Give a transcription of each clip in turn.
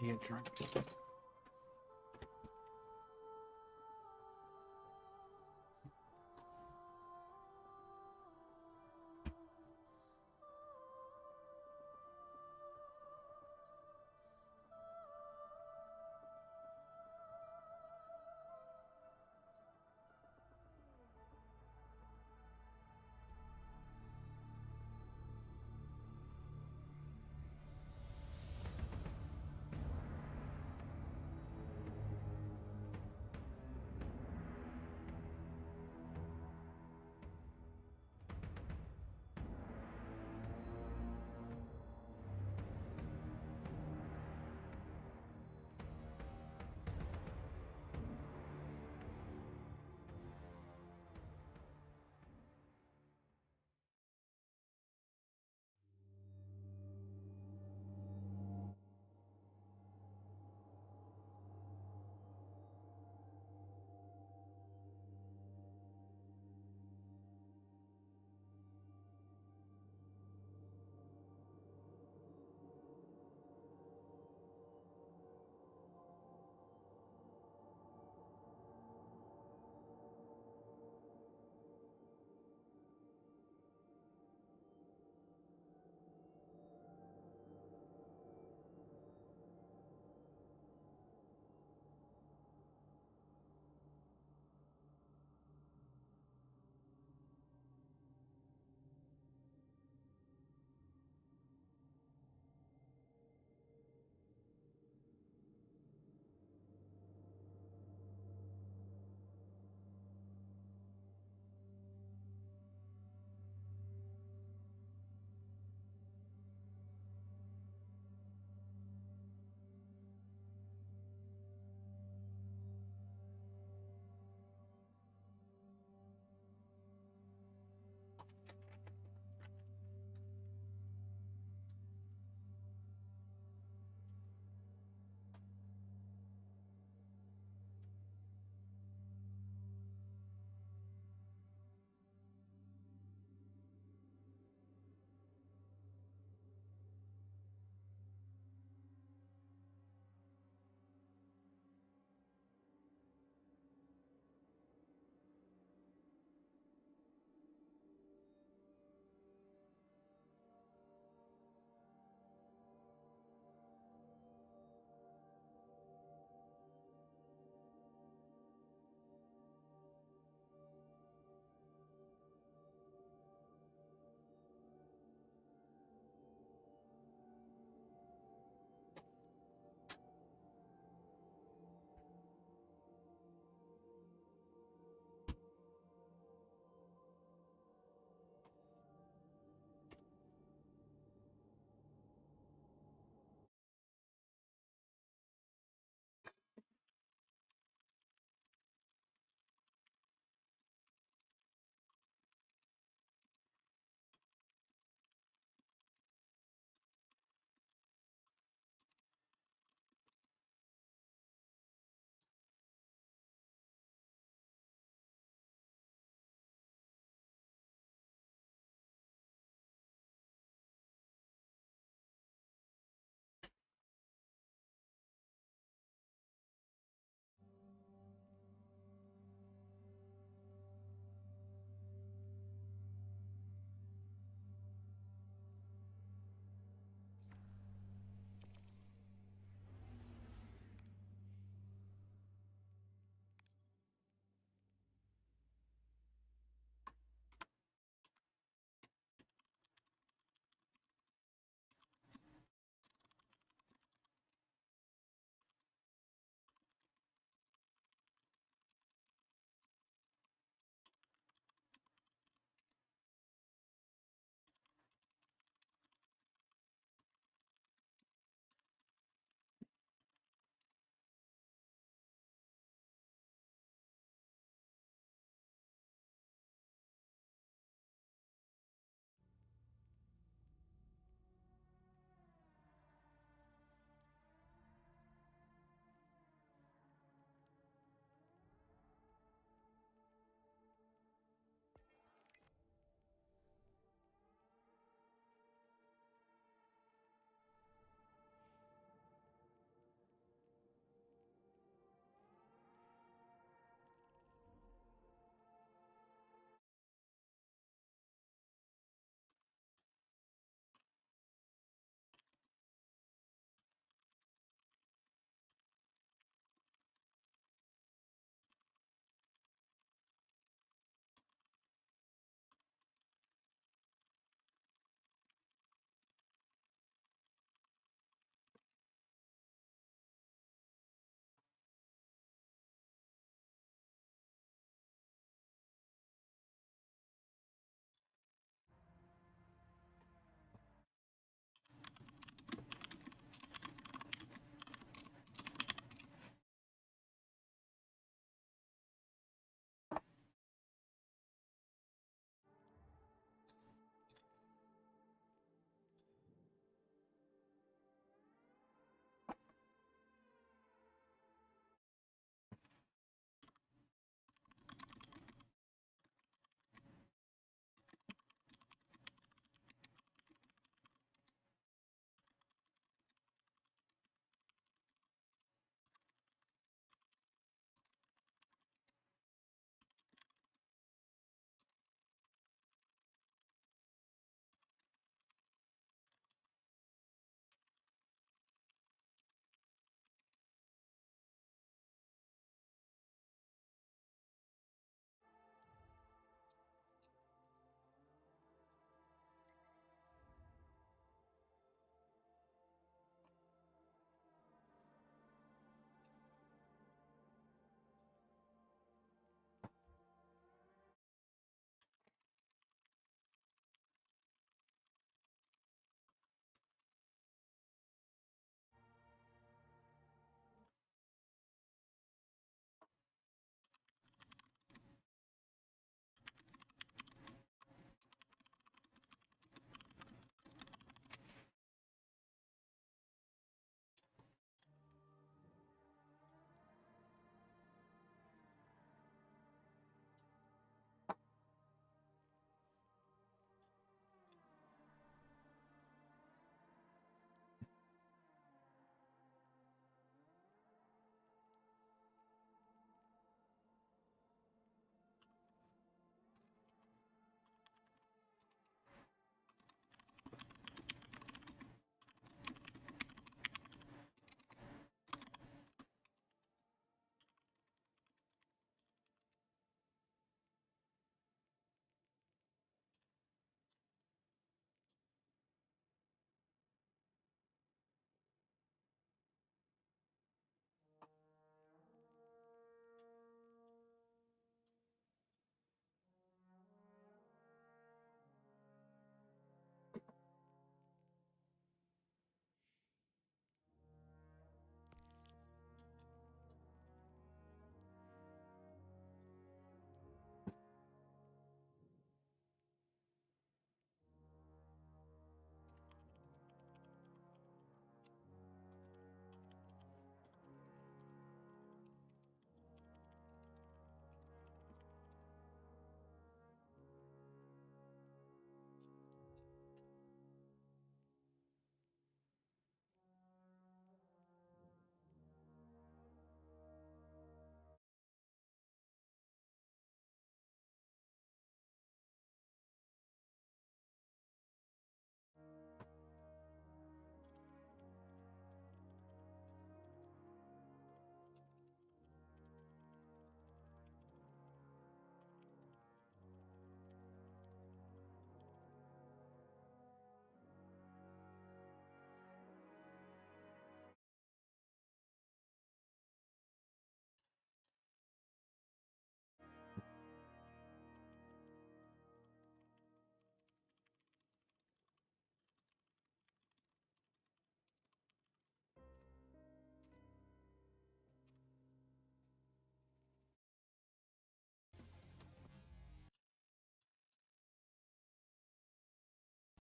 He get drunk.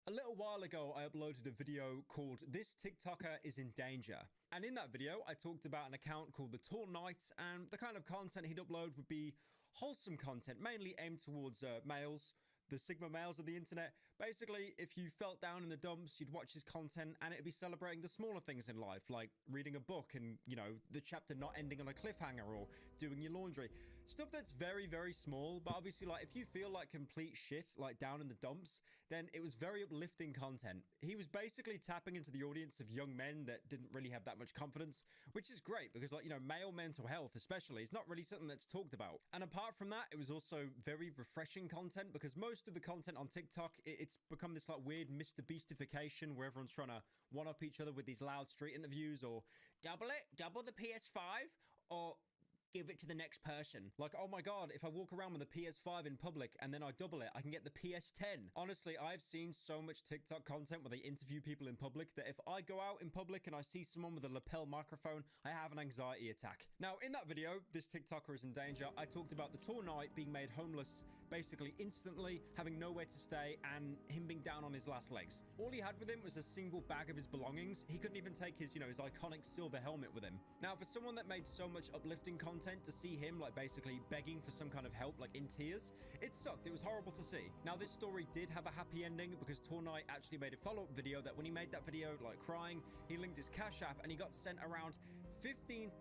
A little while ago, I uploaded a video called This TikToker is in Danger. And in that video, I talked about an account called The Tall Knight, and the kind of content he'd upload would be wholesome content, mainly aimed towards males, the Sigma males of the internet. Basically, if you felt down in the dumps, you'd watch his content and it'd be celebrating the smaller things in life, like reading a book and, you know, the chapter not ending on a cliffhanger or doing your laundry. Stuff that's very, very small, but obviously, like, if you feel like complete shit, like down in the dumps, then it was very uplifting content. He was basically tapping into the audience of young men that didn't really have that much confidence, which is great because, like, you know, male mental health especially is not really something that's talked about. And apart from that, it was also very refreshing content because most of the content on TikTok, it's become this like weird Mr. Beastification where everyone's trying to one-up each other with these loud street interviews or double the PS5 or give it to the next person. Like, oh my god, if I walk around with a PS5 in public and then I double it, I can get the PS10. Honestly, I've seen so much TikTok content where they interview people in public that if I go out in public and I see someone with a lapel microphone, I have an anxiety attack. Now, in that video, This TikToker is in Danger, I talked about the Tall Knight being made homeless basically instantly, having nowhere to stay, and him being down on his last legs. All he had with him was a single bag of his belongings. He couldn't even take his, you know, his iconic silver helmet with him. Now, for someone that made so much uplifting content, to see him like basically begging for some kind of help, like in tears, it sucked. It was horrible to see. Now, this story did have a happy ending because Tall Knight actually made a follow-up video that when he made that video, like crying, he linked his Cash App and he got sent around $15,000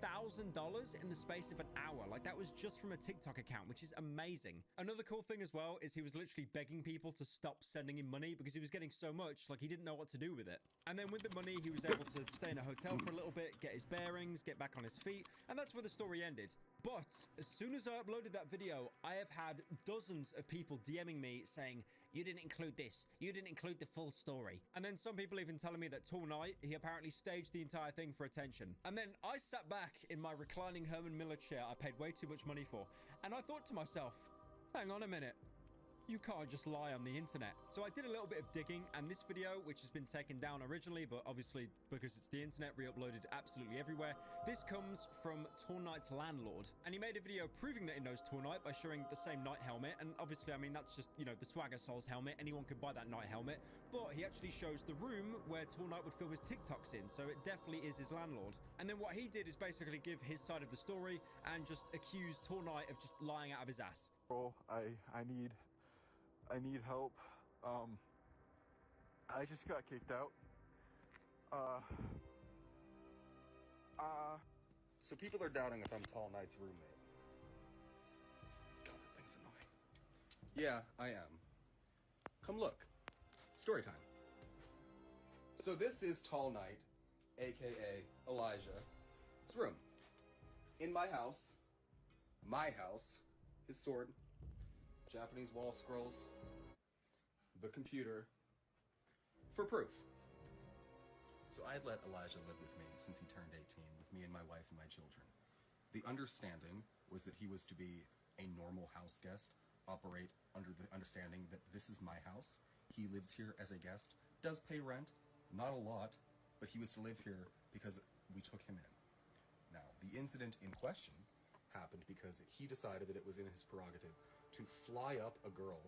in the space of an hour. Like, that was just from a TikTok account, which is amazing. Another cool thing as well is he was literally begging people to stop sending him money because he was getting so much, like he didn't know what to do with it. And then with the money, he was able to stay in a hotel for a little bit, get his bearings, get back on his feet, and that's where the story ended. But as soon as I uploaded that video, I have had dozens of people DMing me saying, you didn't include this, you didn't include the full story. And then some people even telling me that Tall Knight, he apparently staged the entire thing for attention. And then I sat back in my reclining Herman Miller chair I paid way too much money for, and I thought to myself, hang on a minute. You can't just lie on the internet. So I did a little bit of digging, and this video, which has been taken down originally, but obviously because it's the internet, re-uploaded absolutely everywhere, this comes from Tall Knight's landlord. And he made a video proving that he knows Tall Knight by showing the same Knight helmet. And obviously, I mean, that's just, you know, the Swagger Souls helmet. Anyone could buy that Knight helmet. But he actually shows the room where Tall Knight would film his TikToks in. So it definitely is his landlord. And then what he did is basically give his side of the story and just accuse Tall Knight of just lying out of his ass. I need help. I just got kicked out. So people are doubting if I'm Tall Knight's roommate. God, that thing's annoying. Yeah, I am. Come look. Story time. So this is Tall Knight, aka Elijah's room. In my house, his sword, Japanese wall scrolls, the computer, for proof. So I had let Elijah live with me since he turned 18, with me and my wife and my children. The understanding was that he was to be a normal house guest, operate under the understanding that this is my house. He lives here as a guest, does pay rent, not a lot, but he was to live here because we took him in. Now, the incident in question happened because he decided that it was in his prerogative to fly up a girl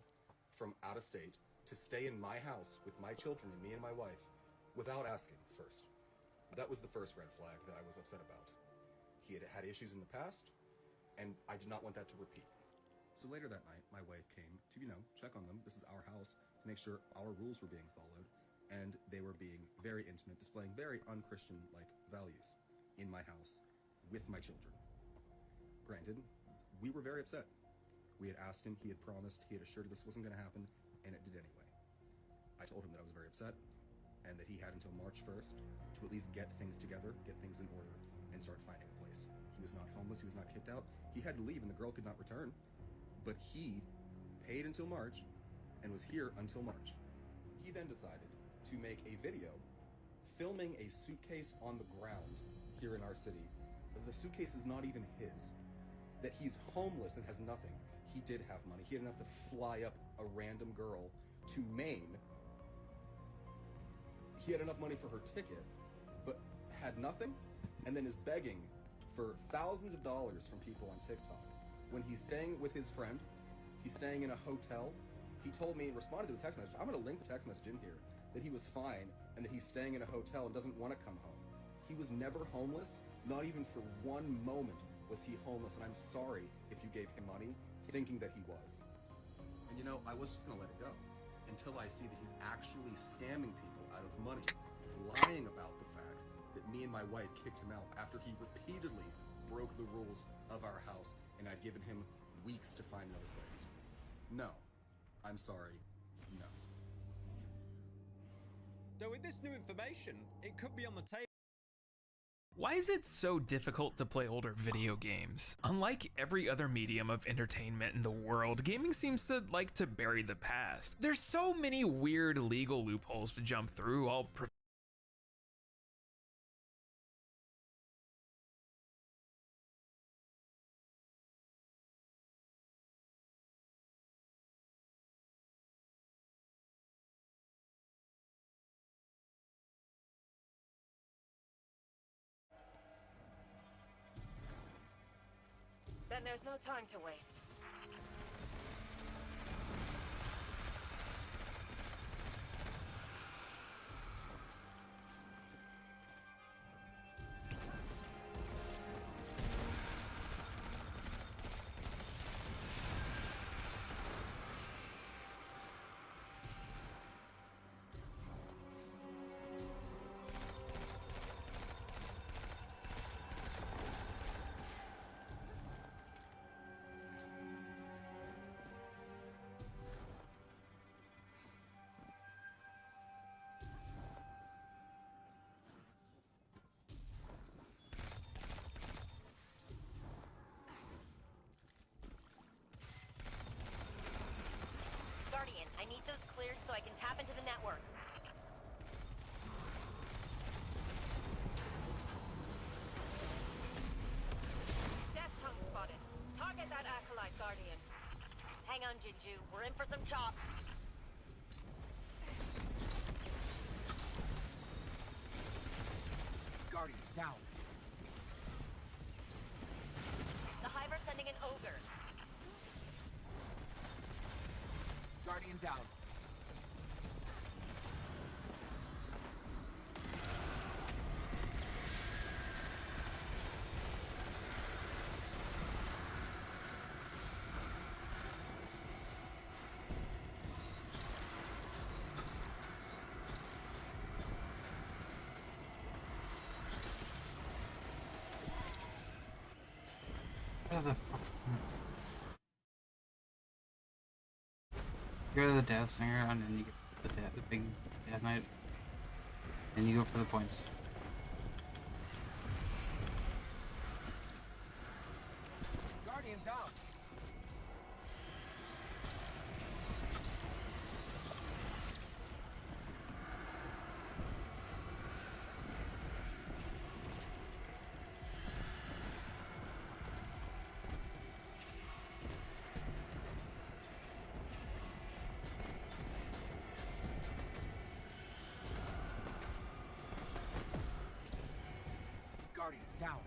from out of state to stay in my house with my children and me and my wife without asking first. That was the first red flag that I was upset about. He had had issues in the past, and I did not want that to repeat. So later that night, my wife came to, you know, check on them. This is our house, to make sure our rules were being followed, and they were being very intimate, displaying very un-Christian-like values in my house with my children. Granted, we were very upset. We had asked him, he had promised, he had assured this wasn't going to happen, and it did anyway. I told him that I was very upset, and that he had until March 1st to at least get things together, get things in order, and start finding a place. He was not homeless, he was not kicked out. He had to leave and the girl could not return, but he paid until March and was here until March. He then decided to make a video filming a suitcase on the ground here in our city. The suitcase is not even his. That he's homeless and has nothing. He did have money. He had enough to fly up a random girl to Maine. He had enough money for her ticket, but had nothing, and then is begging for thousands of dollars from people on TikTok. When he's staying with his friend, he's staying in a hotel, He told me, responded to the text message, I'm going to link the text message in here, that he was fine and that he's staying in a hotel and doesn't want to come home. He was never homeless, not even for one moment was he homeless, and I'm sorry if you gave him money thinking that he was. And you know, I was just going to let it go until I see that he's actually scamming people out of money, lying about the fact that me and my wife kicked him out after he repeatedly broke the rules of our house and I'd given him weeks to find another place. No. I'm sorry. No. So with this new information, it could be on the table. Why is it so difficult to play older video games? Unlike every other medium of entertainment in the world, gaming seems to like to bury the past. There's so many weird legal loopholes to jump through, all Then there's no time to waste. Guardian, I need those cleared so I can tap into the network. Death tongue spotted. Target that acolyte, Guardian. Hang on, Jinju. We're in for some chop. Guardian, down. The Hive are sending an ogre. Guardian down. Where the fuck? You're the Death Singer, and then you get the big Death Knight, and you go for the points. Guardian down. Guardian down.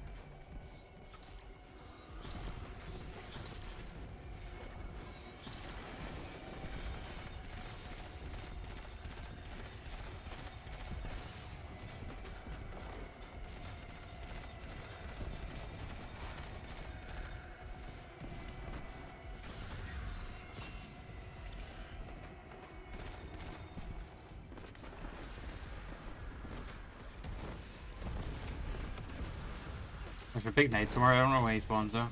There's a big knight somewhere. I don't know where he spawns though.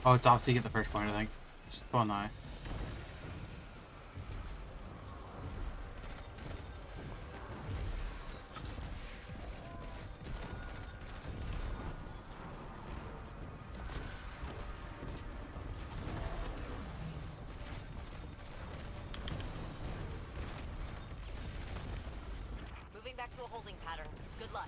Oh, it's off so you get the first point, I think. Just spawn nigh. Moving back to a holding pattern. Good luck.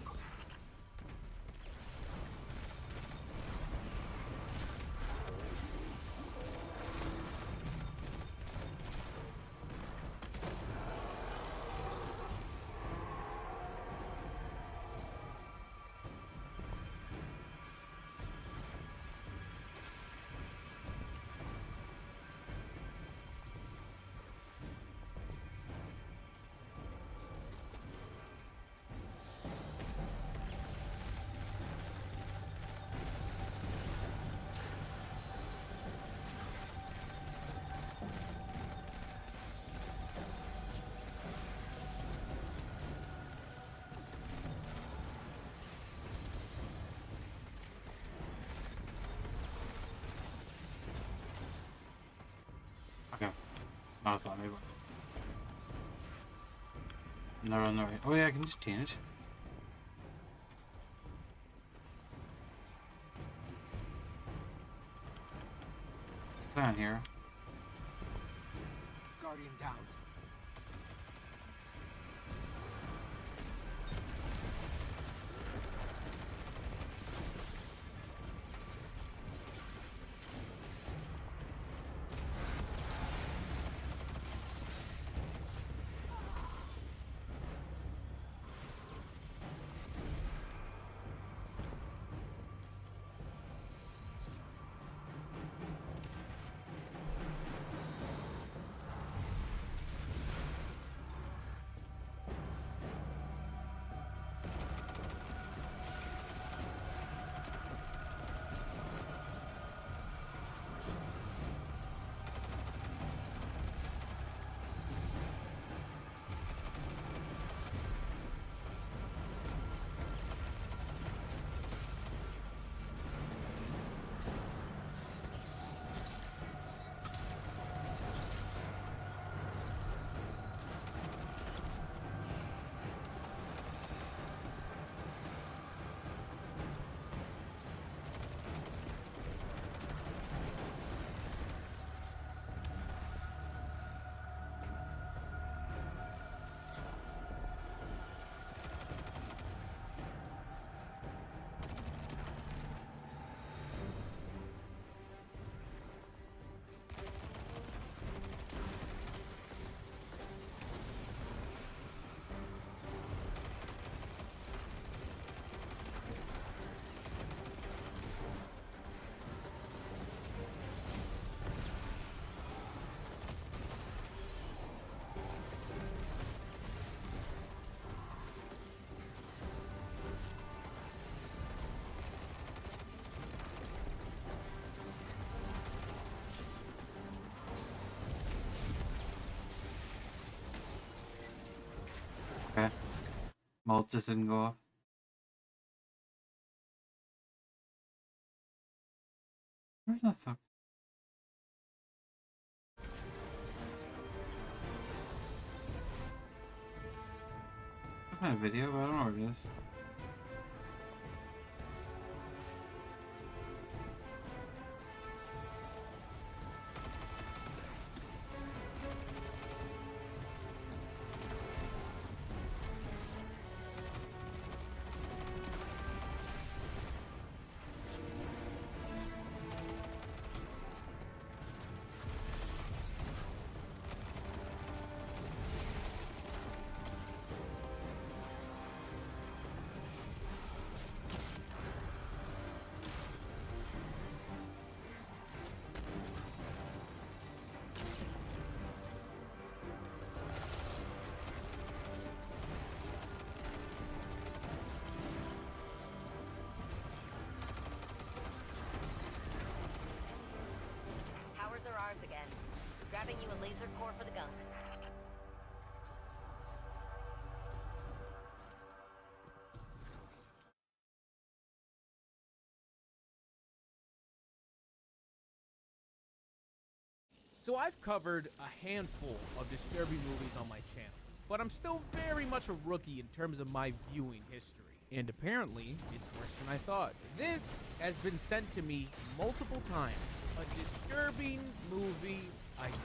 Okay. I thought maybe. No, on the right. Oh yeah, I can just change. What's on here? Guardian down. Okay. Maltus didn't go up. Where the fuck? I found a video, but I don't know where it is. Towers are ours again. Grabbing you a laser core for the gunk. So I've covered a handful of disturbing movies on my channel, but I'm still very much a rookie in terms of my viewing history. And apparently, it's worse than I thought. This has been sent to me multiple times. A disturbing movie iceberg.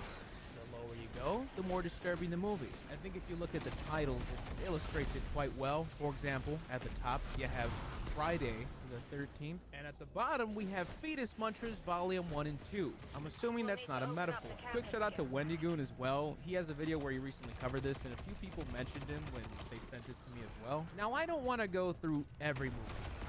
The lower you go, the more disturbing the movie. I think if you look at the titles, it illustrates it quite well. For example, at the top, you have Friday the 13th, and at the bottom, we have Fetus Munchers Volume 1 and 2. I'm assuming that's not a metaphor. Quick shout out to Wendy Goon as well. He has a video where he recently covered this, and a few people mentioned him when they sent it to me as well. Now, I don't want to go through every movie.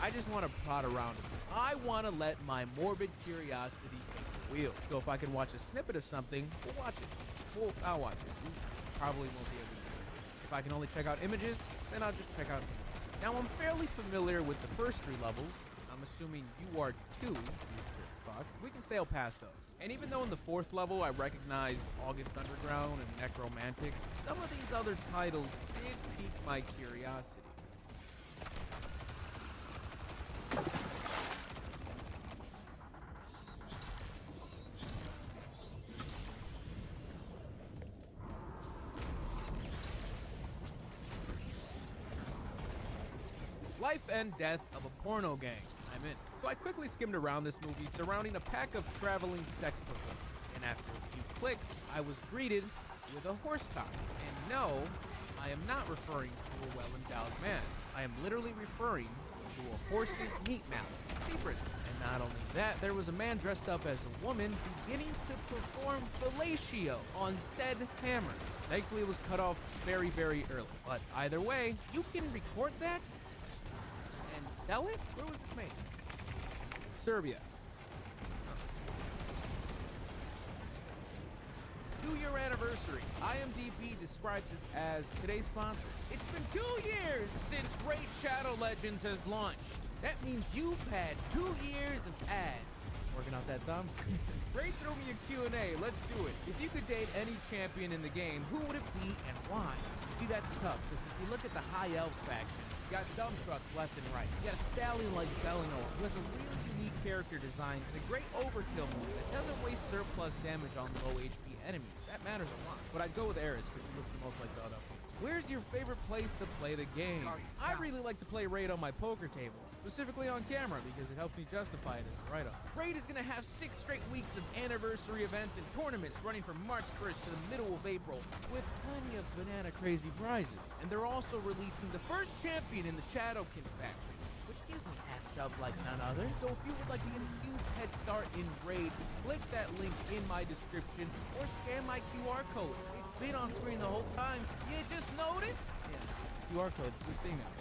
I just want to plot around it. I want to let my morbid curiosity take the wheel. So if I can watch a snippet of something, we'll watch it. I'll watch it. You probably won't be able to do it. If I can only check out images, then I'll just check out images. Now, I'm fairly familiar with the first 3 levels. I'm assuming you are too, you sick fuck. We can sail past those. And even though in the 4th level I recognize August Underground and Necromantic, some of these other titles did pique my curiosity. Life and Death of a Porno Gang. I'm in. So I quickly skimmed around this movie surrounding a pack of traveling sex performers. And after a few clicks, I was greeted with a horse cock. And no, I am not referring to a well-endowed man. I am literally referring to a horse's meat mallet, zebras. And not only that, there was a man dressed up as a woman beginning to perform fellatio on said hammer. Thankfully, it was cut off very, very early. But either way, you can record that and sell it? Where was this made? Serbia. 2-year anniversary. IMDb describes this as today's sponsor. It's been 2 years since Raid Shadow Legends has launched. That means you've had 2 years of ads. Working out that thumb? Raid threw me a Q&A. Let's do it. If you could date any champion in the game, who would it be and why? See, that's tough, because if you look at the High Elves faction, you got dump trucks left and right. You got a stallion like Bellinor, who has a really unique character design and a great overkill move that doesn't waste surplus damage on low HP enemies. That matters a lot. But I'd go with Eris, because he looks the most like the other one. Where's your favorite place to play the game? I really like to play Raid on my poker table, specifically on camera, because it helps me justify it as a write-up. Raid is going to have 6 straight weeks of anniversary events and tournaments running from March 1st to the middle of April, with plenty of banana crazy prizes. And they're also releasing the first champion in the Shadowkin faction, which gives me half shove like none other. So if you would like to get a huge head start in Raid, click that link in my description or scan my QR code. It's been on screen the whole time. You just noticed? Yeah, QR code's a good thing now.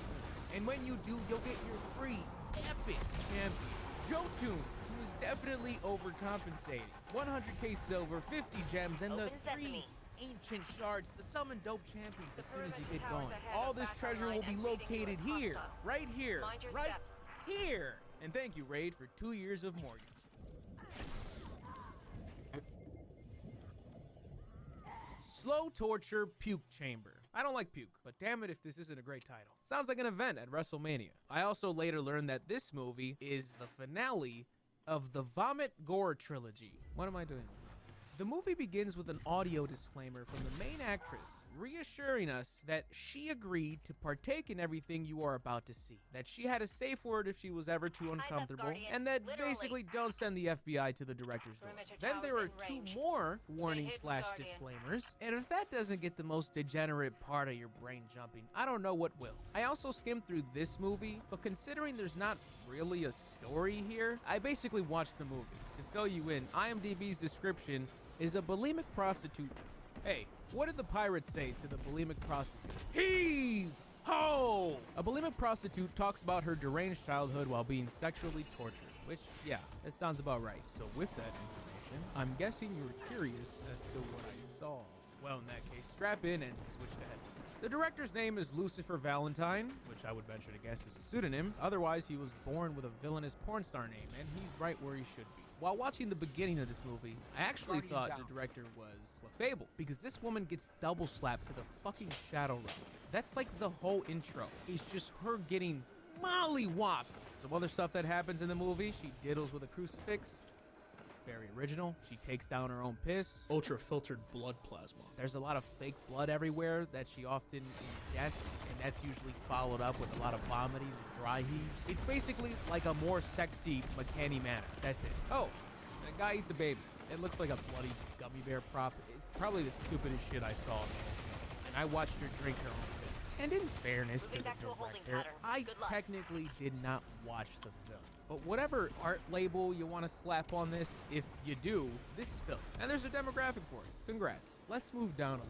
And when you do, you'll get your free epic champion, Jotun, who is definitely overcompensating. 100k silver, 50 gems, and the Open 3 sesame. ancient shards to summon dope champions as soon as you get Towers going. ahead All of this back treasure will online be and leading you located as here, hostile. right here, Mind your right steps. here. And thank you, Raid, for 2 years of mortgage. Slow Torture Puke Chamber. I don't like puke, but damn it if this isn't a great title. Sounds like an event at WrestleMania. I also later learned that this movie is the finale of the Vomit Gore trilogy. What am I doing? The movie begins with an audio disclaimer from the main actress, reassuring us that she agreed to partake in everything you are about to see, that she had a safe word if she was ever too uncomfortable, Guardian. and that Literally. basically don't send the FBI to the director's door. Perimeter Then there are towers 2 in range. more Stay warnings hidden, slash Guardian. disclaimers, and if that doesn't get the most degenerate part of your brain jumping, I don't know what will. I also skimmed through this movie, but considering there's not really a story here, I basically watched the movie. To fill you in, IMDb's description is a bulimic prostitute. Hey, what did the pirates say to the bulimic prostitute? Heave! Ho! A bulimic prostitute talks about her deranged childhood while being sexually tortured, which, yeah, that sounds about right. So with that information, I'm guessing you were curious as to what I saw. Well, in that case, strap in and switch to headphones. The director's name is Lucifer Valentine, which I would venture to guess is a pseudonym. Otherwise, he was born with a villainous porn star name, and he's right where he should be. While watching the beginning of this movie, I actually Guardian thought down. the director was LaFable, because this woman gets double slapped to the fucking Shadow Realm. That's like the whole intro. It's just her getting molly-whopped. Some other stuff that happens in the movie, she diddles with a crucifix. Very original. She takes down her own piss. Ultra filtered blood plasma. There's a lot of fake blood everywhere that she often ingests, and that's usually followed up with a lot of vomiting and dry heaves. It's basically like a more sexy McKinney Manor. That's it. Oh, that guy eats a baby. It looks like a bloody gummy bear prop. It's probably the stupidest shit I saw in the whole film. And I watched her drink her own piss. And in fairness to Moving the back to a holding director, pattern. I Good luck. technically did not watch the film. But whatever art label you want to slap on this, if you do, this is film. And there's a demographic for it. Congrats. Let's move down a little.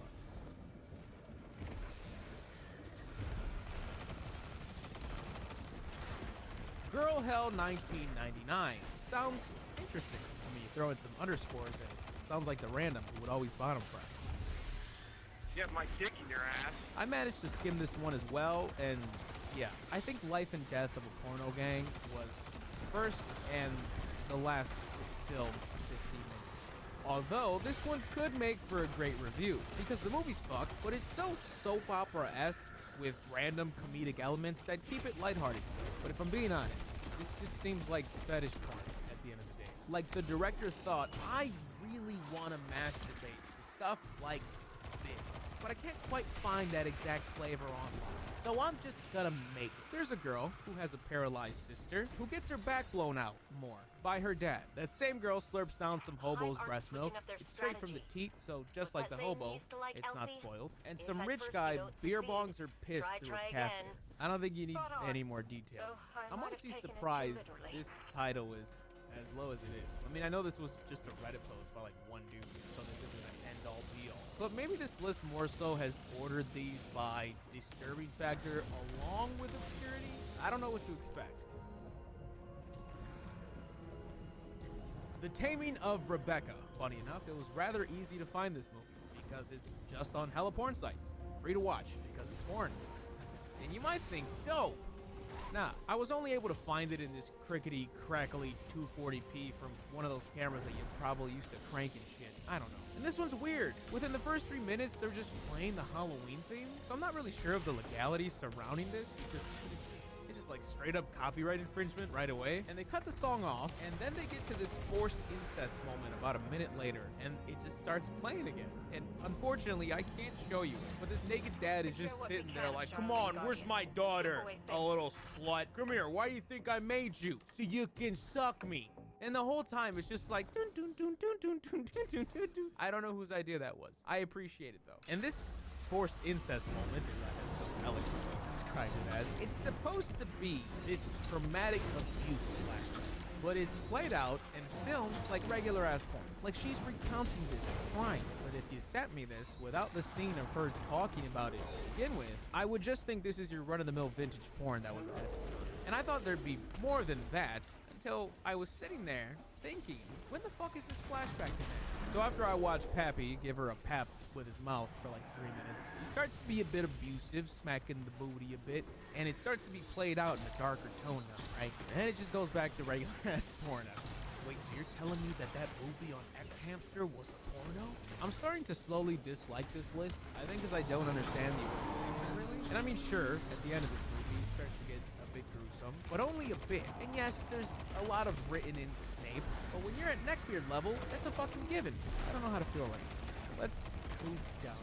Girl Hell 1999. Sounds interesting. I mean, you throw in some underscores and it sounds like the random who would always bottom fry. You have my dick in your ass. I managed to skim this one as well, and yeah, I think Life and Death of a Porno Gang was first and the last film this evening. Although, this one could make for a great review, because the movie's fucked, but it's so soap opera-esque with random comedic elements that keep it lighthearted. But if I'm being honest, this just seems like fetish porn at the end of the day. Like the director thought, I really want to masturbate to stuff like this, but I can't quite find that exact flavor online. So I'm just gonna make it. There's a girl who has a paralyzed sister who gets her back blown out more by her dad. That same girl slurps down some hobo's aren't breast switching milk. up their It's straight from the strategy. teat, so just What's like the that saying hobo, you used to like, it's not Elsie? spoiled. And If some at rich first guy you don't beer succeed, bongs her piss try through a again. catheter. I don't think you need Spot on. any more detail. Oh, I I'm might honestly have taken it too surprised literally. this title is as low as it is. I mean, I know this was just a Reddit post by like one dude, so this isn't an end-all be-all. But maybe this list more so has ordered these by disturbing factor along with obscurity. I don't know what to expect. The Taming of Rebecca. Funny enough, it was rather easy to find this movie because it's just on hella porn sites. Free to watch because it's porn. And you might think, dope. Nah, I was only able to find it in this crickety, crackly 240p from one of those cameras that you probably used to crank and shit. I don't know. And this one's weird. Within the first 3 minutes, they're just playing the Halloween theme. So I'm not really sure of the legalities surrounding this because it's just like straight up copyright infringement right away. And they cut the song off, and then they get to this forced incest moment about a minute later, and it just starts playing again. And unfortunately, I can't show you it, but this naked dad is just sitting there like, come on, where's my daughter? A little slut. Come here, why do you think I made you? So you can suck me. And the whole time, it's just like, dun, dun, dun, dun, dun, dun, dun, dun, dun, dun. I don't know whose idea that was. I appreciate it, though. And this forced incest moment, as I have so eloquently described it as, it's supposed to be this traumatic abuse flashback. But it's played out and filmed like regular-ass porn. Like she's recounting this crime. But if you sent me this without the scene of her talking about it to begin with, I would just think this is your run-of-the-mill vintage porn that was added. And I thought there'd be more than that, until I was sitting there thinking, when the fuck is this flashback in there? So after I watched Pappy give her a pap with his mouth for like 3 minutes, he starts to be a bit abusive, smacking the booty a bit, and it starts to be played out in a darker tone now, right? And then it just goes back to regular ass porno. Wait, so you're telling me that movie on X Hamster was a porno? I'm starting to slowly dislike this list, I think because I don't understand the origin, really. And I mean, sure, at the end of this movie, it starts to get a bit gruesome, but only a bit. And yes, there's a lot of written in Snape, but when you're at Neckbeard level, that's a fucking given. I don't know how to feel right now. Let's move down.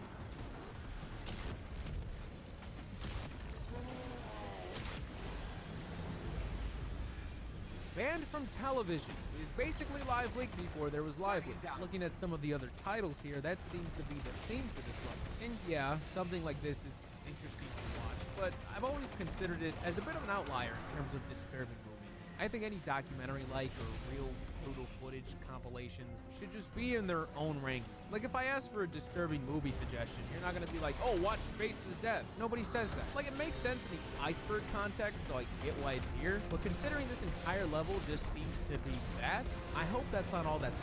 Banned from television is basically Live Leak before there was Live Leak. Looking at some of the other titles here, that seems to be the theme for this one. And yeah, something like this is interesting to watch, but I've always considered it as a bit of an outlier in terms of disturbing movies. I think any documentary-like or real brutal footage compilations should just be in their own ranking. Like if I ask for a disturbing movie suggestion, you're not gonna be like, oh, watch Faces of Death. Nobody says that. Like it makes sense in the iceberg context, so I get why it's here, but considering this entire level just seems to be bad, I hope that's not all that's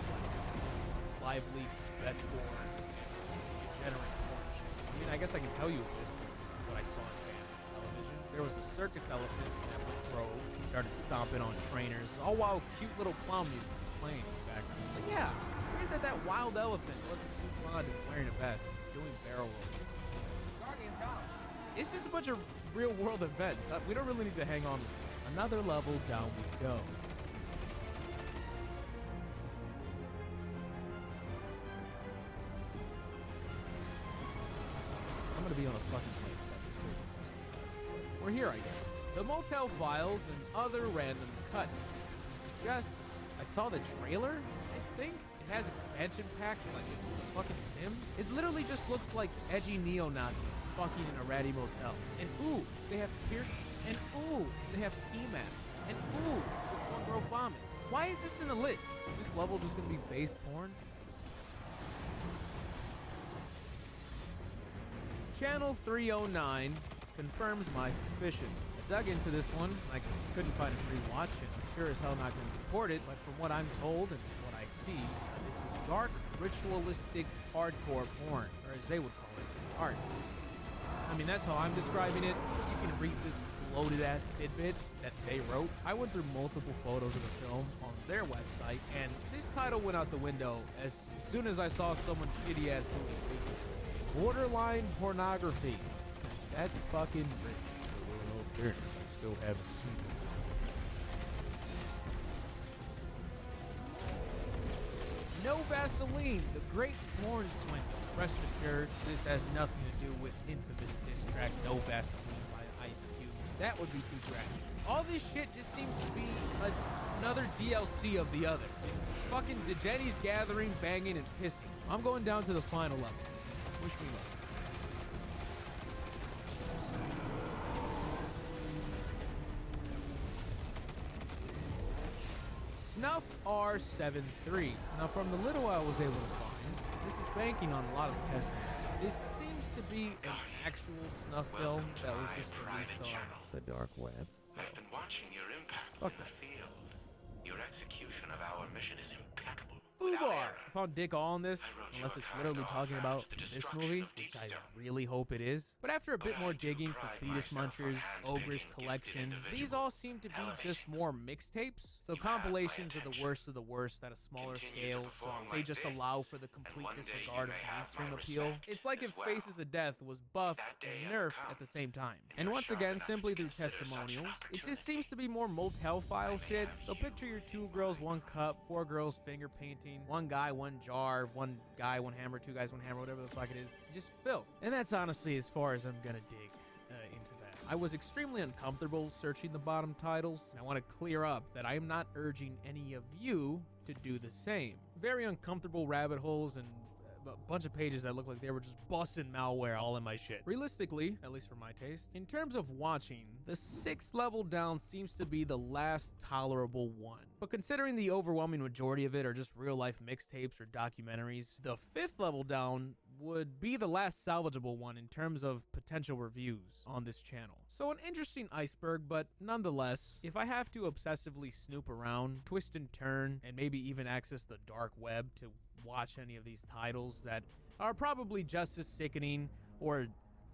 Live Leak, best for degenerate porn shit. I mean, I guess I can tell you a bit what I saw on television. There was a circus elephant that went rogue. He started stomping on trainers, all while cute little clown music was playing in the background. But yeah, weird that wild elephant wasn't too fond of wearing a vest, doing barrel rolls. Guardian down. It's just a bunch of real-world events. We don't really need to hang on to this. Another level down we go. I'm gonna be on a fucking plane. We're here, I guess. The Motel Files and other random cuts. Yes, I saw the trailer, I think. It has expansion packs like it's a fucking Sim. It literally just looks like edgy neo-Nazis fucking in a ratty motel. And ooh, they have piercing. And ooh, they have ski masks. And ooh, this one girl vomits. Why is this in the list? Is this level just gonna be based porn? Channel 309 confirms my suspicion. I dug into this one, I couldn't find a free watch, and I'm sure as hell not going to support it, but from what I'm told and what I see, this is dark, ritualistic, hardcore porn, or as they would call it, art. I mean, that's how I'm describing it. You can read this bloated-ass tidbit that they wrote. I went through multiple photos of the film on their website, and this title went out the window as soon as I saw someone shitty-ass movie. Borderline pornography. That's fucking rich. I still haven't seen it. No Vaseline, the great porn swindle. Rest assured, this has nothing to do with infamous diss track No Vaseline by Ice Cube. That would be too graphic. All this shit just seems to be another DLC of the others. Fucking Degenis gathering, banging, and pissing. I'm going down to the final level. Wish me luck. Snuff R73. Now, from the little I was able to find, this is banking on a lot of the testing. This seems to be an actual snuff film that was just released on the dark web. I've been watching your impact Fuck in the that. field. Your execution of our mission is impeccable. Foobar! I found dick all in this, unless it's literally talking about this movie, which I really hope it is. But after a bit more digging for Fetus Munchers, Ogrish Collection, these all seem to be just more mixtapes. So compilations of the worst at a smaller scale, so they just allow for the complete disregard of mainstream appeal. It's like if Faces of Death was buffed and nerfed at the same time. And once again, simply through testimonials, it just seems to be more motel file shit. So picture your 2 girls, 1 cup, 4 girls finger painting, 1 guy, 1 jar, 1 guy, 1 hammer, 2 guys, 1 hammer, whatever the fuck it is. Just filth. And that's honestly as far as I'm gonna dig into that. I was extremely uncomfortable searching the bottom titles, and I want to clear up that I am not urging any of you to do the same. Very uncomfortable rabbit holes and a bunch of pages that look like they were just busting malware all in my shit. Realistically, at least for my taste, in terms of watching, the 6th level down seems to be the last tolerable one. But considering the overwhelming majority of it are just real life mixtapes or documentaries, the 5th level down would be the last salvageable one in terms of potential reviews on this channel. So an interesting iceberg, but nonetheless, if I have to obsessively snoop around, twist and turn, and maybe even access the dark web to watch any of these titles that are probably just as sickening or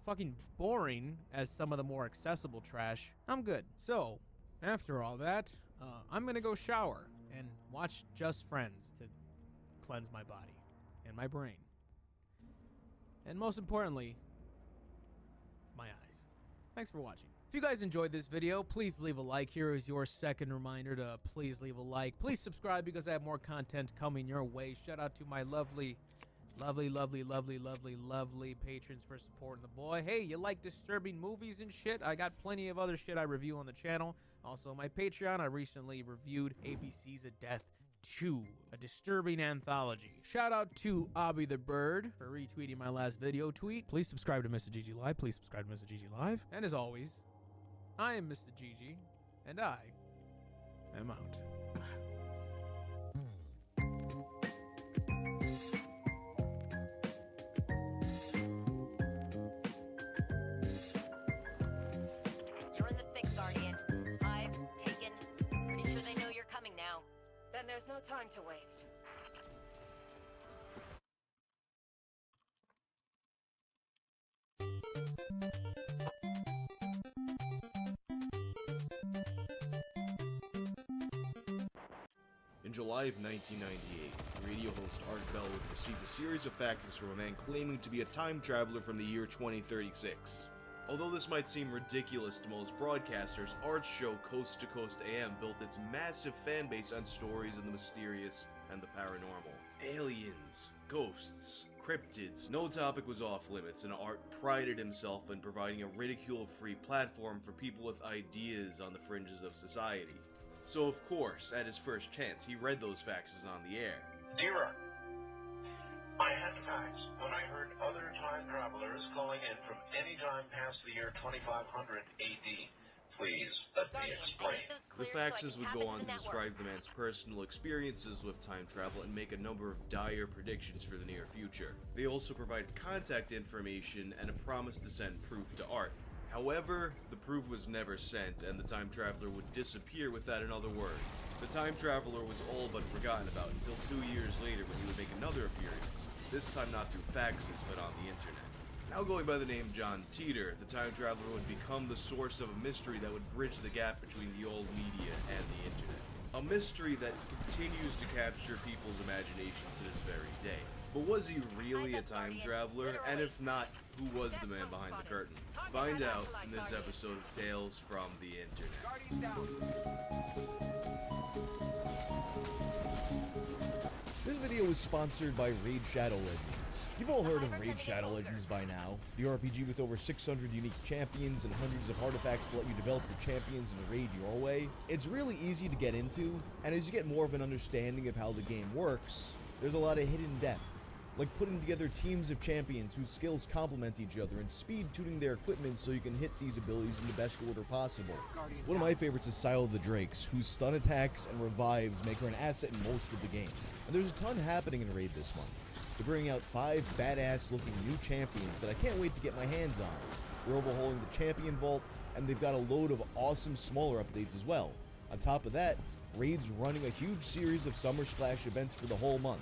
fucking boring as some of the more accessible trash, I'm good. So, after all that, I'm gonna go shower and watch Just Friends to cleanse my body and my brain. And most importantly, my eyes. Thanks for watching. If you guys enjoyed this video, please leave a like. Here is your second reminder to please leave a like. Please subscribe because I have more content coming your way. Shout out to my lovely patrons for supporting the boy. Hey, you like disturbing movies and shit? I got plenty of other shit I review on the channel. Also, my Patreon, I recently reviewed ABC's of Death 2, a disturbing anthology. Shout out to Obby the Bird for retweeting my last video tweet. Please subscribe to Mr. GG Live. Please subscribe to Mr. GG Live. And as always, I am Mr. GG, and I am out. You're in the thick, Guardian. I've taken. Pretty sure they know you're coming now. Then there's no time to waste. In July of 1998, radio host Art Bell would receive a series of faxes from a man claiming to be a time traveler from the year 2036. Although this might seem ridiculous to most broadcasters, Art's show Coast to Coast AM built its massive fan base on stories of the mysterious and the paranormal. Aliens, ghosts, cryptids, no topic was off limits, and Art prided himself in providing a ridicule-free platform for people with ideas on the fringes of society. So of course, at his first chance, he read those faxes on the air. Dear, I had to fax when I heard other time travelers calling in from any time past the year 2500 AD. Please, let me explain. The faxes would go on to describe the man's personal experiences with time travel and make a number of dire predictions for the near future. They also provided contact information and a promise to send proof to Art. However, the proof was never sent, and the time traveler would disappear without another word. The time traveler was all but forgotten about until 2 years later when he would make another appearance, this time not through faxes but on the internet. Now going by the name John Teeter, the time traveler would become the source of a mystery that would bridge the gap between the old media and the internet. A mystery that continues to capture people's imaginations to this very day. But was he really a time traveler? And if not, who was the man behind the curtain? Find out in this episode of Tales from the Internet. This video video is sponsored by Raid Shadow Legends. You've all heard of Raid Shadow Legends by now, the RPG with over 600 unique champions and hundreds of artifacts to let you develop your champions and raid your way. It's really easy to get into, and as you get more of an understanding of how the game works, there's a lot of hidden depth, like putting together teams of champions whose skills complement each other and speed tuning their equipment so you can hit these abilities in the best order possible. One of my favorites is Silo the Drakes, whose stun attacks and revives make her an asset in most of the game. And there's a ton happening in Raid this month. They're bringing out 5 badass looking new champions that I can't wait to get my hands on. They're overhauling the champion vault, and they've got a load of awesome smaller updates as well. On top of that, Raid's running a huge series of Summer Splash events for the whole month,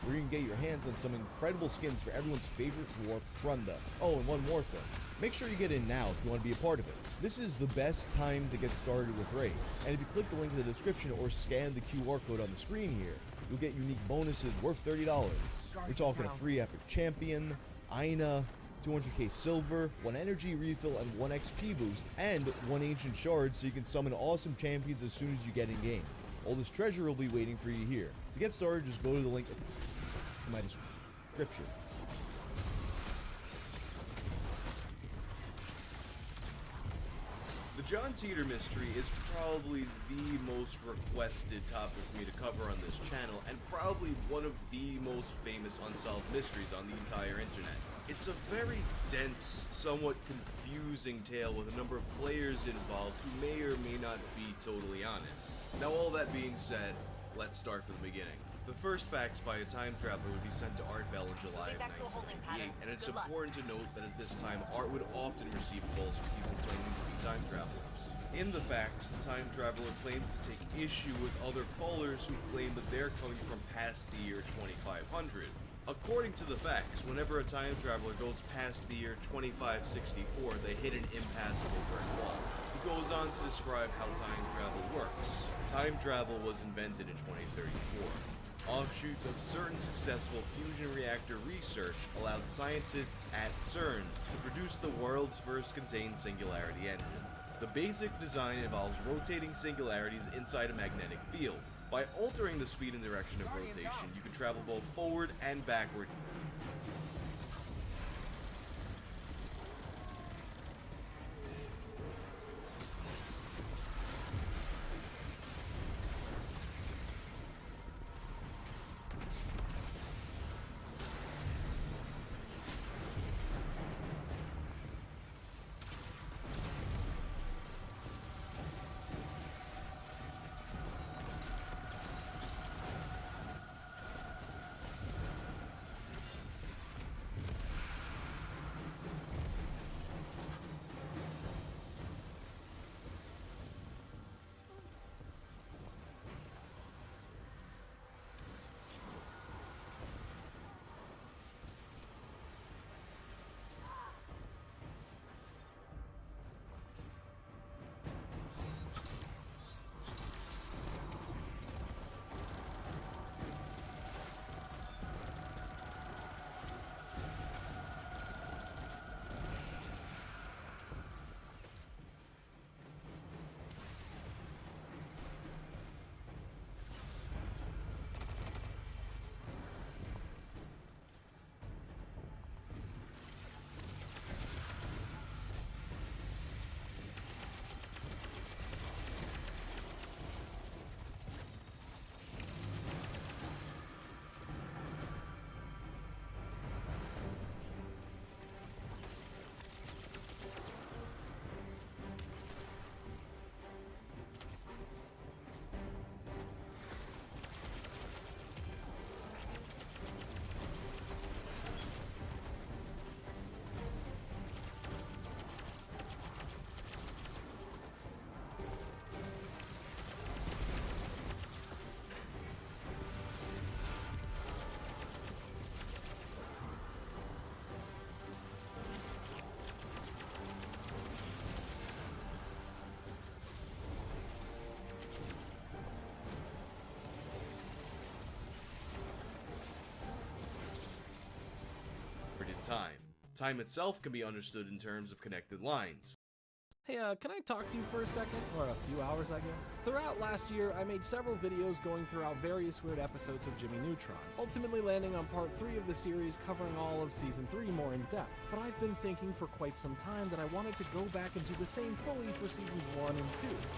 where you can get your hands on some incredible skins for everyone's favorite dwarf, Trunda. Oh, and one more thing. Make sure you get in now if you want to be a part of it. This is the best time to get started with Raid, and if you click the link in the description or scan the QR code on the screen here, you'll get unique bonuses worth $30. We're talking a free epic champion, Aina, 200k silver, 1 energy refill and 1 XP boost, and 1 ancient shard so you can summon awesome champions as soon as you get in game. All this treasure will be waiting for you here. To get started, just go to the link in my description. The John Teeter mystery is probably the most requested topic for me to cover on this channel, and probably one of the most famous unsolved mysteries on the entire internet. It's a very dense, somewhat confusing tale with a number of players involved who may or may not be totally honest. Now, all that being said, let's start from the beginning. The first fax by a time traveler would be sent to Art Bell in July of 1998, and it's important to note that at this time, Art would often receive calls from people claiming to be time travelers. In the fax, the time traveler claims to take issue with other callers who claim that they're coming from past the year 2500. According to the fax, whenever a time traveler goes past the year 2564, they hit an impassable brick wall. He goes on to describe how time travel works. Time travel was invented in 2034. Offshoots of certain successful fusion reactor research allowed scientists at CERN to produce the world's first contained singularity engine. The basic design involves rotating singularities inside a magnetic field. By altering the speed and direction of rotation, you can travel both forward and backward. Time. Time itself can be understood in terms of connected lines. Hey, can I talk to you for a second? Or a few hours, I guess? Throughout last year, I made several videos going throughout various weird episodes of Jimmy Neutron, ultimately landing on part 3 of the series covering all of Season 3 more in depth. But I've been thinking for quite some time that I wanted to go back and do the same fully for Seasons 1 and 2,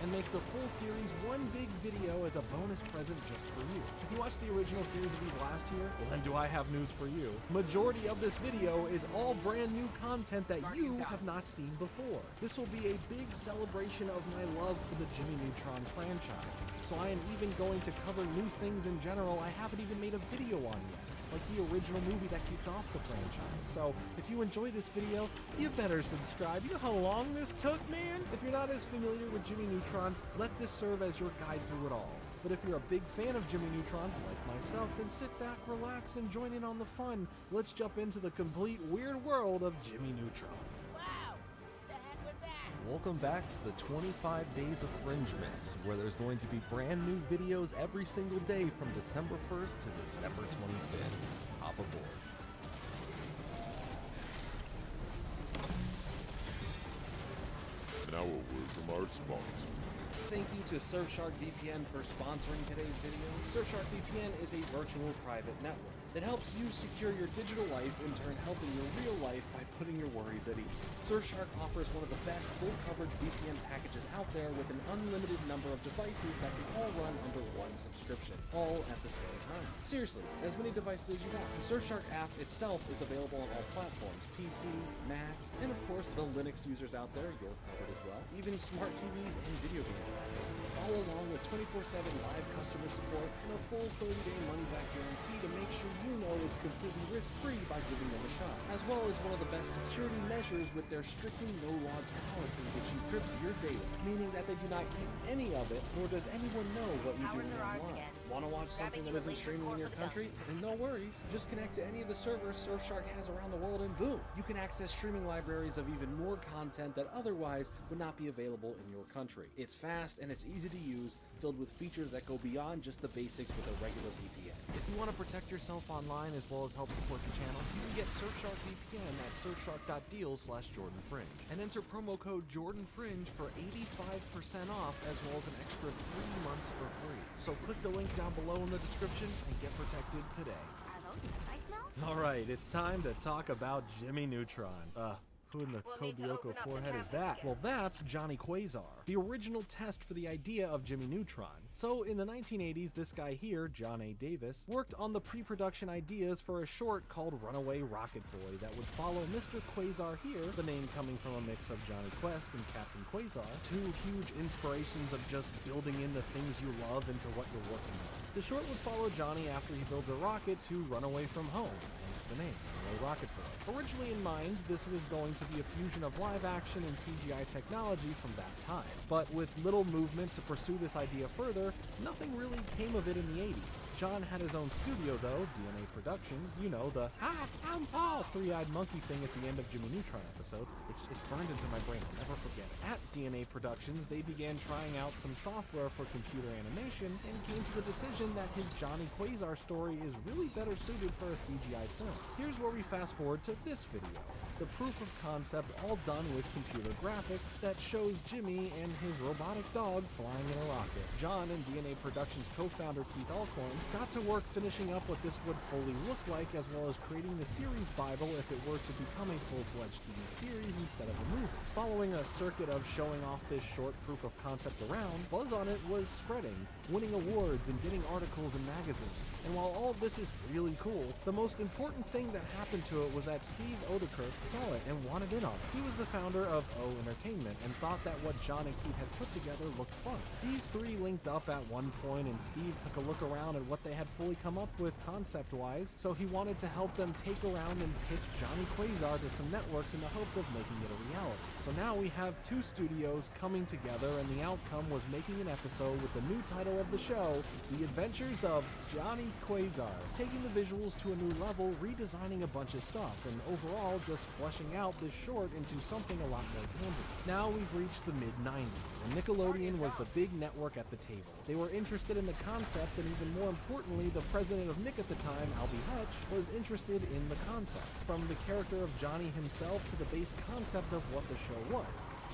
and make the full series one big video as a bonus present just for you. If you watched the original series of these last year, well then do I have news for you. Majority of this video is all brand new content that you have not seen before. This will be a big celebration of my love for the Jimmy Neutron franchise. So I am even going to cover new things in general I haven't even made a video on yet, like the original movie that kicked off the franchise. So if you enjoy this video, you better subscribe. You know how long this took, man? If you're not as familiar with Jimmy Neutron, let this serve as your guide through it all. But if you're a big fan of Jimmy Neutron, like myself, then sit back, relax, and join in on the fun. Let's jump into the complete weird world of Jimmy Neutron. Welcome back to the 25 Days of Fringemas, where there's going to be brand new videos every single day from December 1st to December 25th. Hop aboard. Now a word from our sponsor. Thank you to Surfshark VPN for sponsoring today's video. Surfshark VPN is a virtual private network that helps you secure your digital life, in turn helping your real life by putting your worries at ease. Surfshark offers one of the best full coverage VPN packages out there with an unlimited number of devices that can all run under one subscription, all at the same time. Seriously, as many devices as you want. The Surfshark app itself is available on all platforms, PC, Mac, and of course the Linux users out there, you're covered as well, even smart TVs and video game platforms. All along with 24/7 live customer support and a full 30-day money-back guarantee to make sure you know it's completely risk-free by giving them a shot, as well as one of the best security measures with their strictly no-logs policy, which encrypts your data, meaning that they do not keep any of it, nor does anyone know what you do online. Want to watch something that isn't streaming in your country? Then no worries. Just connect to any of the servers Surfshark has around the world and boom! You can access streaming libraries of even more content that otherwise would not be available in your country. It's fast and it's easy to use, filled with features that go beyond just the basics with a regular VPN. If you want to protect yourself online as well as help support the channel, you can get Surfshark VPN at surfshark.deal/JordanFringe and enter promo code JordanFringe for 85% off as well as an extra 3 months for free. So click the link down below in the description and get protected today. Alright, it's time to talk about Jimmy Neutron. Who in the Kobyoko forehead is that? Well, that's Johnny Quasar, the original test for the idea of Jimmy Neutron. So in the 1980s, this guy here, John A. Davis, worked on the pre-production ideas for a short called Runaway Rocket Boy that would follow Mr. Quasar here, the name coming from a mix of Johnny Quest and Captain Quasar, two huge inspirations of just building in the things you love into what you're working on. The short would follow Johnny after he builds a rocket to run away from home, hence the name, Runaway Rocket Boy. Originally in mind, this was going to be a fusion of live action and CGI technology from that time. But with little movement to pursue this idea further, nothing really came of it in the 80s. John had his own studio though, DNA Productions, you know, the I'm Paul three-eyed monkey thing at the end of Jimmy Neutron episodes. It's burned into my brain, I'll never forget it. At DNA Productions, they began trying out some software for computer animation and came to the decision that his Johnny Quasar story is really better suited for a CGI film. Here's where we fast forward to this video. The proof of concept all done with computer graphics that shows Jimmy and his robotic dog flying in a rocket. John and DNA Productions co-founder Keith Alcorn got to work finishing up what this would fully look like, as well as creating the series Bible if it were to become a full-fledged TV series instead of a movie. Following a circuit of showing off this short proof of concept around, buzz on it was spreading, winning awards and getting articles in magazines. And while all of this is really cool, the most important thing that happened to it was that Steve Odekirk saw it and wanted in on it. He was the founder of O Entertainment and thought that what John and Keith had put together looked fun. These three linked up at one point and Steve took a look around at what they had fully come up with concept-wise, so he wanted to help them take around and pitch Johnny Quasar to some networks in the hopes of making it a reality. So now we have two studios coming together and the outcome was making an episode with the new title of the show, The Adventures of Johnny Quasar, taking the visuals to a new level, redesigning a bunch of stuff, and overall just fleshing out this short into something a lot more tangible. Now we've reached the mid-90s, and Nickelodeon was the big network at the table. They were interested in the concept, and even more importantly, the president of Nick at the time, Albie Hutch, was interested in the concept. From the character of Johnny himself to the base concept of what the show was.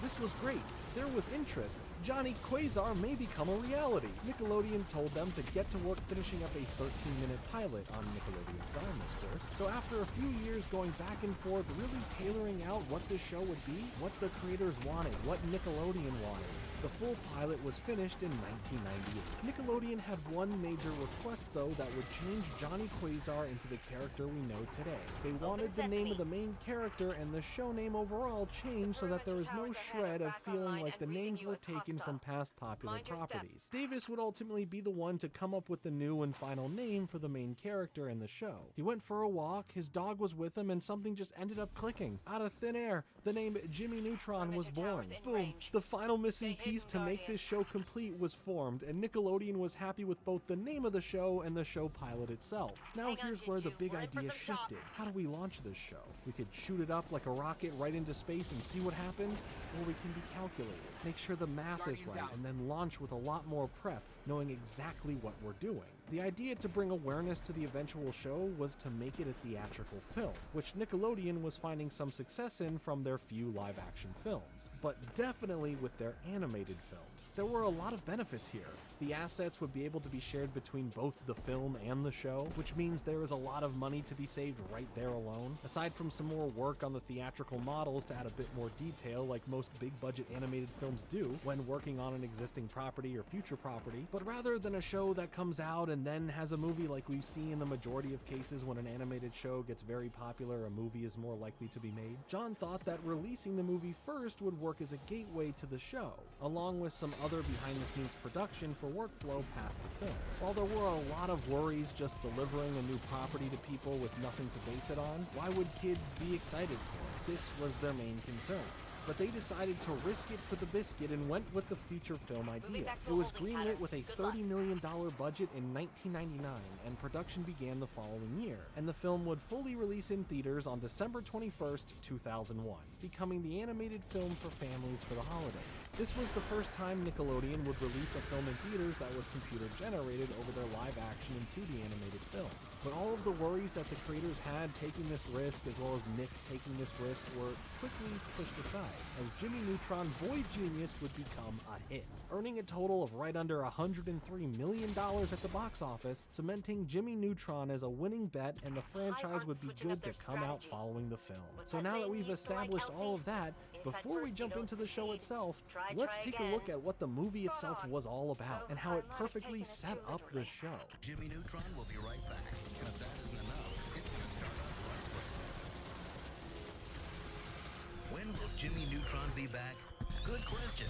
This was great. There was interest. Johnny Quasar may become a reality. Nickelodeon told them to get to work finishing up a 13-minute pilot on Nickelodeon's Dynamo Source. So after a few years going back and forth, really tailoring out what this show would be, what the creators wanted, what Nickelodeon wanted, the full pilot was finished in 1998. Nickelodeon had one major request though that would change Johnny Quasar into the character we know today. They wanted the name of the main character and the show name overall changed so that there was no shred of feeling like the names were taken from past popular properties. Davis would ultimately be the one to come up with the new and final name for the main character in the show. He went for a walk, his dog was with him, and something just ended up clicking. Out of thin air, the name Jimmy Neutron was born. Boom. The final missing piece to make this show complete was formed, and Nickelodeon was happy with both the name of the show and the show pilot itself. Now here's where the big idea shifted. How do we launch this show? We could shoot it up like a rocket right into space and see what happens, or we can be calculated, make sure the math is right, and then launch with a lot more prep, knowing exactly what we're doing. The idea to bring awareness to the eventual show was to make it a theatrical film, which Nickelodeon was finding some success in from their few live-action films, but definitely with their animated films. There were a lot of benefits here. The assets would be able to be shared between both the film and the show, which means there is a lot of money to be saved right there alone. Aside from some more work on the theatrical models to add a bit more detail like most big-budget animated films do when working on an existing property or future property, but rather than a show that comes out and then has a movie like we see in the majority of cases when an animated show gets very popular, a movie is more likely to be made, John thought that releasing the movie first would work as a gateway to the show, along with some other behind-the-scenes production for workflow past the film. While there were a lot of worries just delivering a new property to people with nothing to base it on, why would kids be excited for it? This was their main concern. But they decided to risk it for the biscuit and went with the feature film idea. It was greenlit with a $30 million budget in 1999, and production began the following year, and the film would fully release in theaters on December 21st, 2001, becoming the animated film for families for the holidays. This was the first time Nickelodeon would release a film in theaters that was computer generated over their live action and 2D animated films. But all of the worries that the creators had taking this risk, as well as Nick taking this risk, were quickly pushed aside, as Jimmy Neutron Boy Genius would become a hit, earning a total of right under $103 million at the box office, cementing Jimmy Neutron as a winning bet, and the franchise would be good to come out following the film. So now that we've established all of that, before we jump into the show itself, let's take a look at what the movie itself was all about, and how it perfectly set up the show. Jimmy Neutron will be right back, and if that isn't enough, it's gonna start off right. When will Jimmy Neutron be back? Good question.